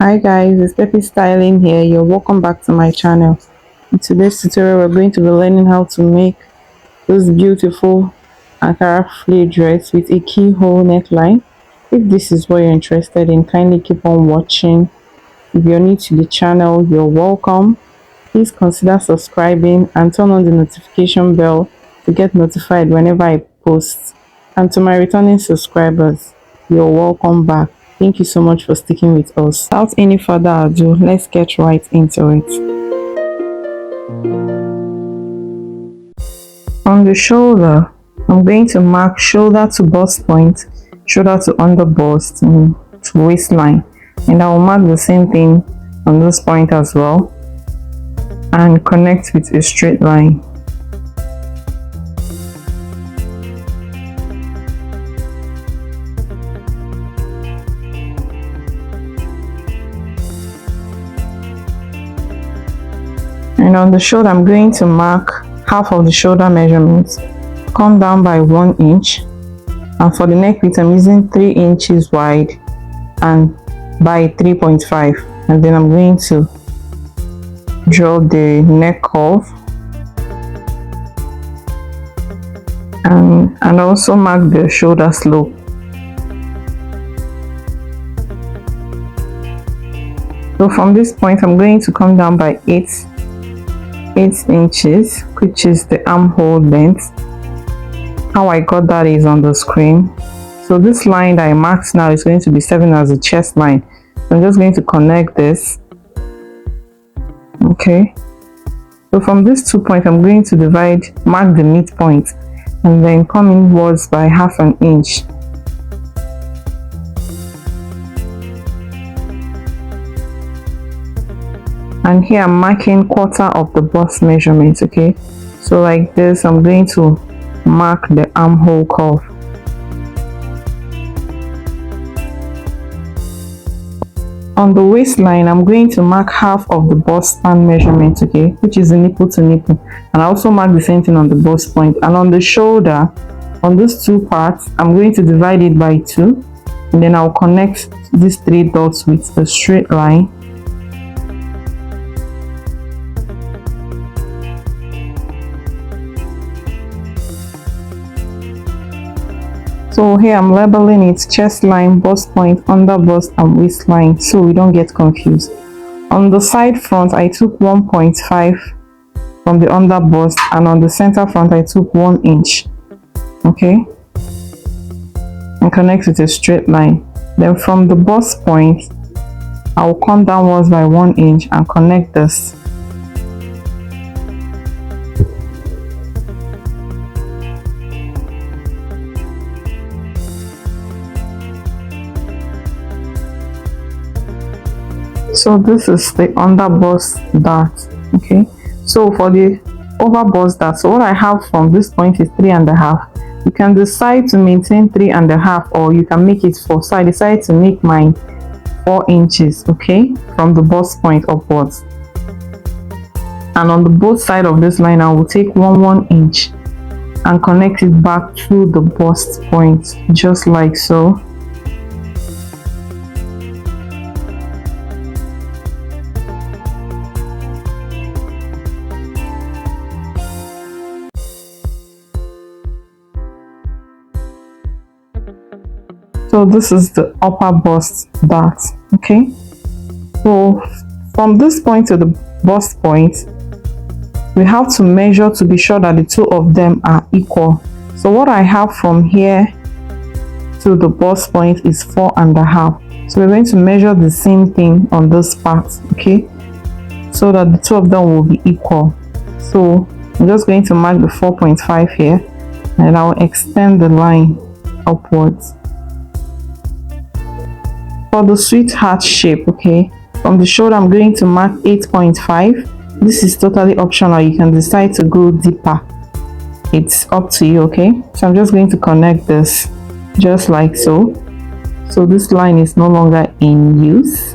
Hi guys, it's Peppy Styling here. You're welcome back to my channel. In today's tutorial, we're going to be learning how to make this beautiful Ankara flea dress with a keyhole neckline. If this is what you're interested in, kindly keep on watching. If you're new to the channel, you're welcome. Please consider subscribing and turn on the notification bell to get notified whenever I post. And to my returning subscribers, you're welcome back. Thank you so much for sticking with us. Without any further ado, let's get right into it. On the shoulder, I'm going to mark shoulder to bust point, shoulder to under bust, to waistline. And I will mark the same thing on this point as well and connect with a straight line. And on the shoulder, I'm going to mark half of the shoulder measurements, come down by 1 inch, and for the neck width I'm using 3 inches wide and by 3.5, and then I'm going to draw the neck curve and also mark the shoulder slope. So from this point I'm going to come down by 8 inches, which is the armhole length. How I got that is on the screen. So this line that I marked now is going to be serving as a chest line. So I'm just going to connect this. Okay, so from this 2 points I'm going to mark the midpoint and then come inwards by half an inch. And here I'm marking quarter of the bust measurement. Okay, so like this I'm going to mark the armhole curve. On the waistline I'm going to mark half of the bust span measurement, okay, which is the nipple to nipple, and I also mark the same thing on the bust point. And on the shoulder, on these 2 parts I'm going to divide it by 2, and then I'll connect these 3 dots with a straight line. So here I'm labeling it chest line, bust point, under bust and waistline, so we don't get confused. On the side front I took 1.5 from the under bust, and on the center front I took 1 inch. Okay, and connect with a straight line. Then from the bust point I will come downwards by 1 inch and connect this. So this is the under bust dart. Okay, so for the over bust dart, so what I have from this point is 3.5. You can decide to maintain 3.5, or you can make it 4. So I decided to make mine 4 inches, okay, from the bust point upwards. And on the both side of this line I will take 1 inch and connect it back to the bust point, just like so. So this is the upper bust dart. Okay, so from this point to the bust point we have to measure to be sure that the 2 of them are equal. So what I have from here to the bust point is 4.5. So we're going to measure the same thing on this part, okay, so that the 2 of them will be equal. So I'm just going to mark the 4.5 here, and I'll extend the line upwards. For the sweetheart shape, okay, from the shoulder I'm going to mark 8.5. This is totally optional, you can decide to go deeper, it's up to you. Okay, so I'm just going to connect this just like so. So this line is no longer in use.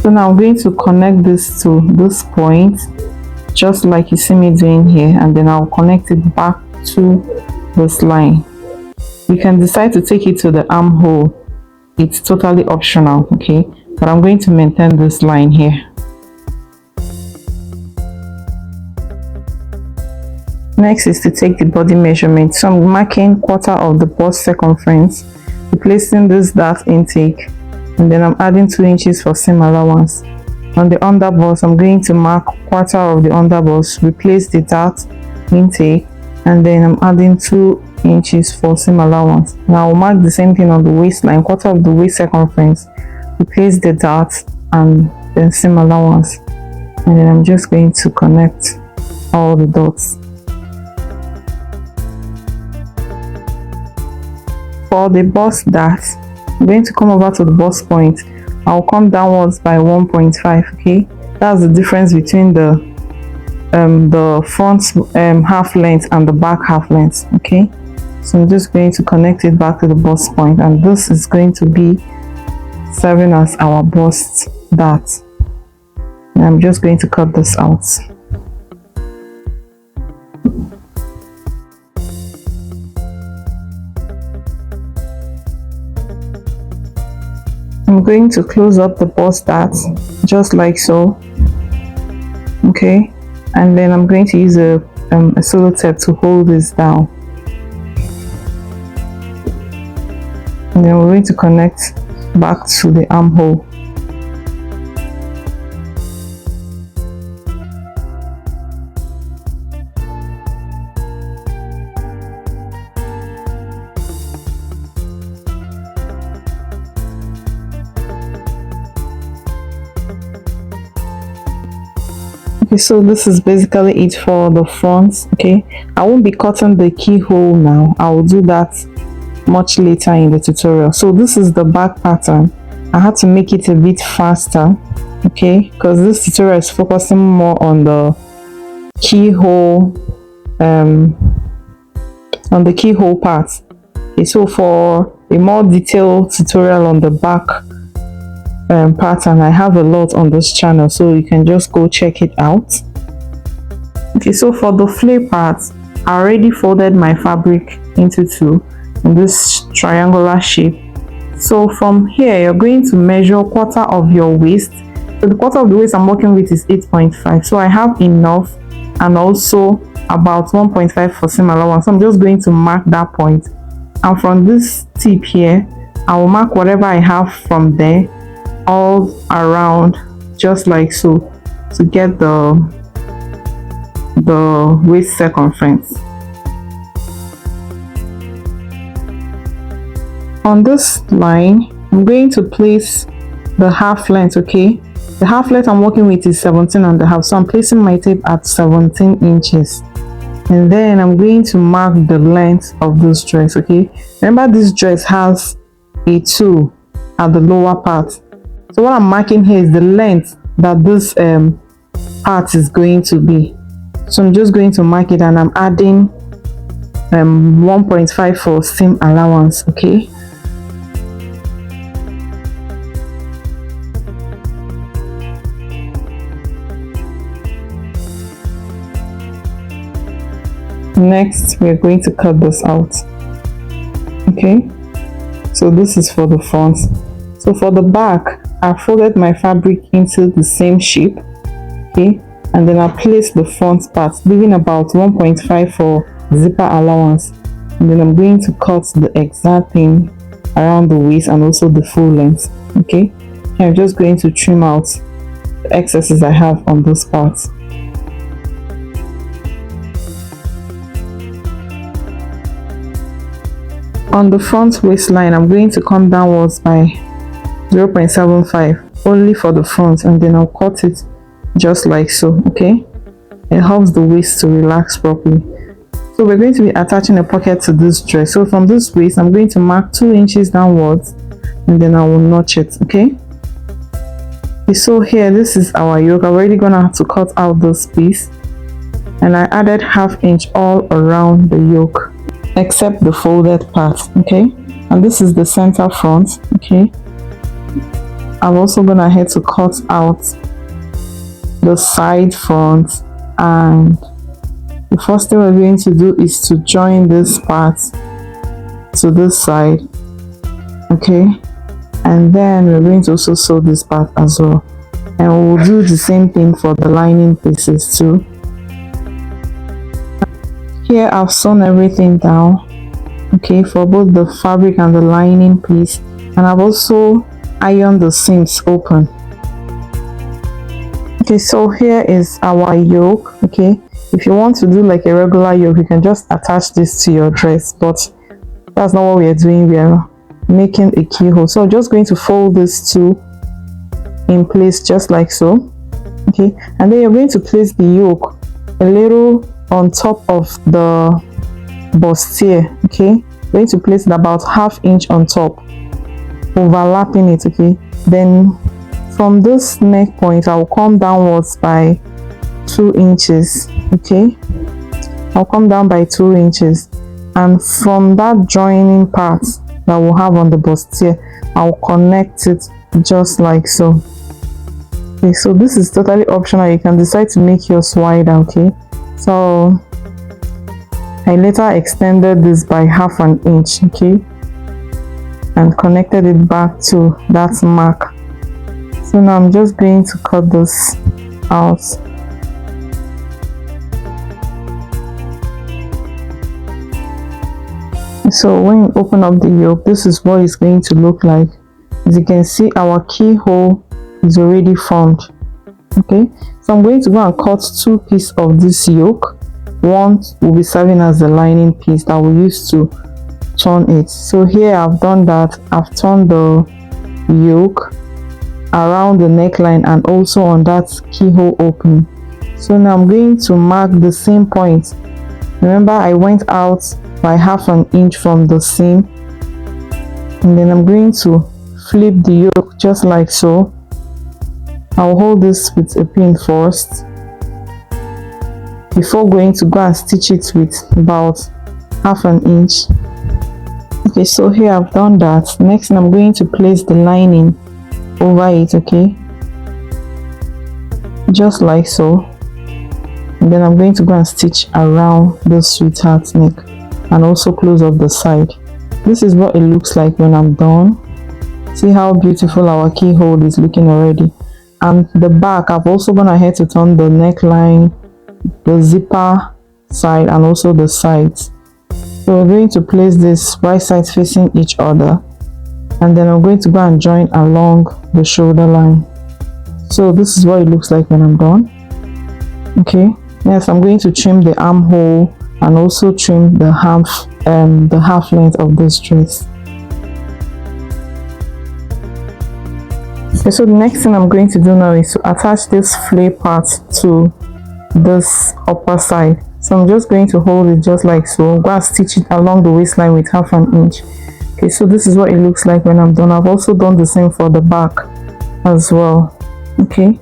So now I'm going to connect this to this point, just like you see me doing here, and then I'll connect it back to this line. You can decide to take it to the armhole it's totally optional, okay, but I'm going to maintain this line here. Next is to take the body measurement. So I'm marking quarter of the bust circumference, replacing this dart intake, and then I'm adding 2 inches for seam allowance. On the underbust, I'm going to mark quarter of the underbust, replace the dart intake, and then I'm adding 2 inches for seam allowance. Now I'll mark the same thing on the waistline, quarter of the waist circumference, replace the dart and then seam allowance, and then I'm just going to connect all the dots. For the bust dart, I'm going to come over to the bust point. I'll come downwards by 1.5, okay? That's the difference between the front half length and the back half length, okay? So I'm just going to connect it back to the bust point, and this is going to be serving as our bust dart. And I'm just going to cut this out. I'm going to close up the bust dart just like so, okay, and then I'm going to use a solo tape to hold this down, and then we're going to connect back to the armhole. Okay, so this is basically it for the front, okay? I won't be cutting the keyhole now. I will do that much later in the tutorial. So this is the back pattern. I had to make it a bit faster, okay, because this tutorial is focusing more on the keyhole part. Okay, so for a more detailed tutorial on the back pattern, I have a lot on this channel, so you can just go check it out. Okay, so for the Flair part, I already folded my fabric into 2 in this triangular shape. So from here, you're going to measure quarter of your waist. So the quarter of the waist I'm working with is 8.5, so I have enough, and also about 1.5 for seam allowance. So I'm just going to mark that point, and from this tip here, I will mark whatever I have from there all around, just like so, to get the waist circumference. On this line, I'm going to place the half length, okay? The half length I'm working with is 17.5, so I'm placing my tape at 17 inches. And then I'm going to mark the length of this dress, okay? Remember, this dress has a 2 at the lower part. So what I'm marking here is the length that this part is going to be. So I'm just going to mark it, and I'm adding 1.5 for seam allowance, okay? Next, we're going to cut this out, okay? So this is for the front. So for the back, I folded my fabric into the same shape, okay, and then I placed the front part, leaving about 1.5 for zipper allowance, and then I'm going to cut the exact thing around the waist and also the full length, okay. I'm just going to trim out the excesses I have on those parts. On the front waistline, I'm going to come downwards by 0.75 only for the front, and then I'll cut it just like so, okay. It helps the waist to relax properly. So we're going to be attaching a pocket to this dress. So from this waist, I'm going to mark 2 inches downwards, and then I will notch it, okay. So here, this is our yoke. I'm already gonna have to cut out this piece, and I added 1/2 inch all around the yoke except the folded part, okay. And this is the center front, okay. I'm also gonna have to cut out the side front, and the first thing we're going to do is to join this part to this side, okay. and then we're going to also sew this part as well, and we'll do the same thing for the lining pieces too. Here I've sewn everything down, okay, for both the fabric and the lining piece, and I've also ironed the seams open. Okay, so here is our yoke. Okay, if you want to do like a regular yoke, you can just attach this to your dress, but that's not what we are doing. We are making a keyhole, so I'm just going to fold this two in place just like so. Okay, and then you're going to place the yoke a little on top of the bustier. Okay, you're going to place it about ½ inch on top, overlapping it. Okay, then from this neck point I'll come downwards by 2 inches. Okay, I'll come down by 2 inches, and from that joining part that we'll have on the bustier, I'll connect it just like so. Okay, so this is totally optional. You can decide to make yours wider. Okay, so I later extended this by ½ inch. Okay, and connected it back to that mark. So now I'm just going to cut this out. So when you open up the yoke, this is what it's going to look like. As you can see, our keyhole is already formed. Okay, so I'm going to go and cut 2 pieces of this yoke. One will be serving as the lining piece that we use to turn it. So here I've done that. I've turned the yoke around the neckline and also on that keyhole opening. So now I'm going to mark the same point. Remember, I went out by ½ inch from the seam, and then I'm going to flip the yoke just like so. I'll hold this with a pin first before going to go and stitch it with about ½ inch. Okay, so here I've done that. Next I'm going to place the lining over it. Okay, just like so, and then I'm going to go and stitch around the sweetheart neck and also close up the side. This is what it looks like when I'm done. See how beautiful our keyhole is looking already. And the back, I've also gone ahead to turn the neckline, the zipper side, and also the sides. So we're going to place this right sides facing each other, and then I'm going to go and join along the shoulder line. So this is what it looks like when I'm done. Okay, next I'm going to trim the armhole and also trim the half length of this dress. Okay, so the next thing I'm going to do now is to attach this flare part to this upper side. So I'm just going to hold it just like so, go and stitch it along the waistline with ½ inch. Okay, so this is what it looks like when I'm done. I've also done the same for the back as well. Okay,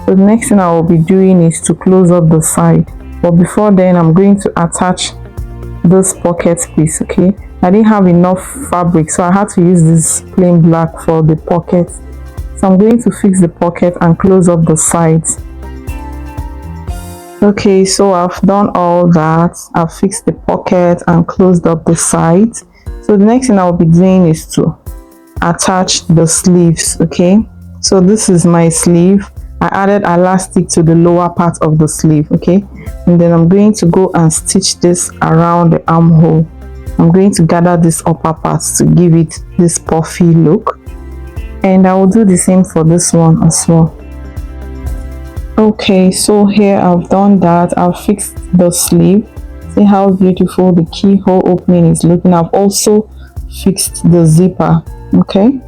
so the next thing I will be doing is to close up the side, but before then I'm going to attach this pocket piece. Okay, I didn't have enough fabric, so I had to use this plain black for the pocket. So I'm going to fix the pocket and close up the sides. Okay, so I've done all that. I've fixed the pocket and closed up the sides. So the next thing I'll be doing is to attach the sleeves. Okay, so this is my sleeve. I added elastic to the lower part of the sleeve. Okay, and then I'm going to go and stitch this around the armhole. I'm going to gather this upper part to give it this puffy look, and I will do the same for this one as well. Okay, so here I've done that. I've fixed the sleeve. See how beautiful the keyhole opening is looking. I've also fixed the zipper. Okay,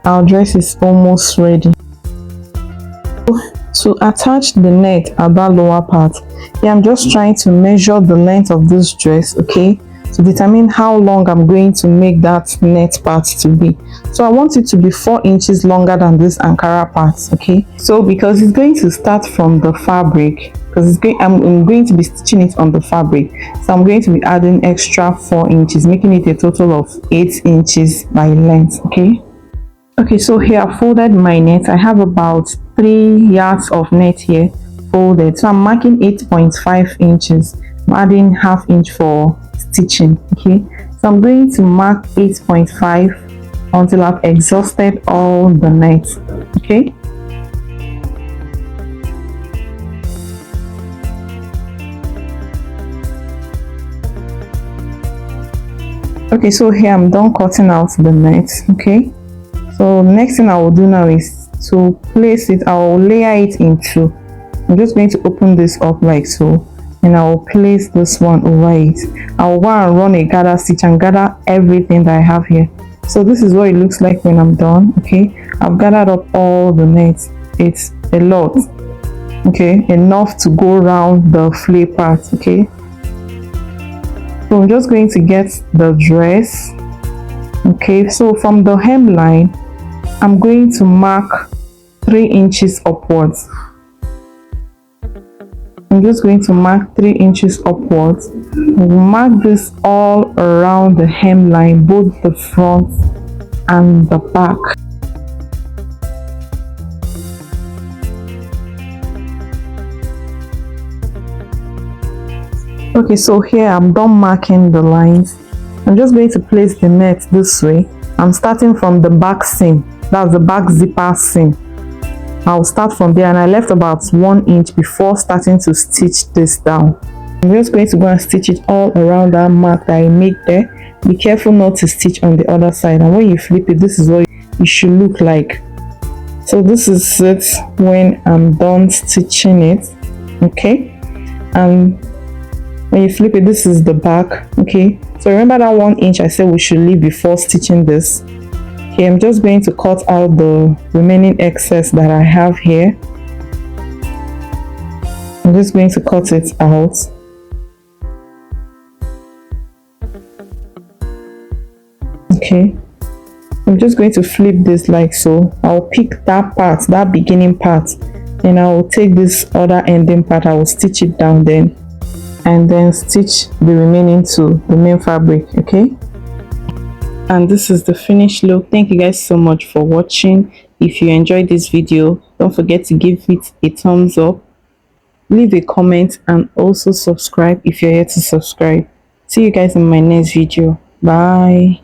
our dress is almost ready. To attach the net at that lower part, I'm just trying to measure the length of this dress, okay, to determine how long I'm going to make that net part to be. So I want it to be 4 inches longer than this Ankara part. Okay, so because it's going to start from the fabric, because I'm going to be stitching it on the fabric, so I'm going to be adding extra 4 inches, making it a total of 8 inches by length. Okay, so here I folded my net. I have about 3 yards of net here folded, so I'm marking 8.5 inches. I'm adding ½ inch for stitching. Okay, so I'm going to mark 8.5 until I've exhausted all the nets. Okay. Okay, so here I'm done cutting out the net. Okay, so next thing I will do now is to place it. I will layer it in two. I'm just going to open this up like so, and I will place this one over it. I will go and run a gather stitch and gather everything that I have here. So this is what it looks like when I'm done. Okay, I've gathered up all the nets. It's a lot. Okay, enough to go around the flare part. Okay, so I'm just going to get the dress. Okay, so from the hemline I'm going to mark 3 inches upwards. I'm just going to mark 3 inches upwards. We'll mark this all around the hemline, both the front and the back. Okay, so here I'm done marking the lines. I'm just going to place the net this way. I'm starting from the back seam, that's the back zipper seam. I'll start from there, and I left about 1 inch before starting to stitch this down. I'm just going to go and stitch it all around that mark that I made there. Be careful not to stitch on the other side, and when you flip it, this is what it should look like. So this is it when I'm done stitching it. Okay, and when you flip it, this is the back. Okay, so remember that 1 inch I said we should leave before stitching this. Okay, I'm just going to cut out the remaining excess that I have here. I'm just going to cut it out. Okay, I'm just going to flip this like so. I'll pick that part, that beginning part, and I will take this other ending part. I will stitch it down then, and then stitch the remaining to the main fabric. Okay, and this is the finished look. Thank you guys so much for watching. If you enjoyed this video, don't forget to give it a thumbs up, leave a comment, and also subscribe if you're here to subscribe. See you guys in my next video. Bye.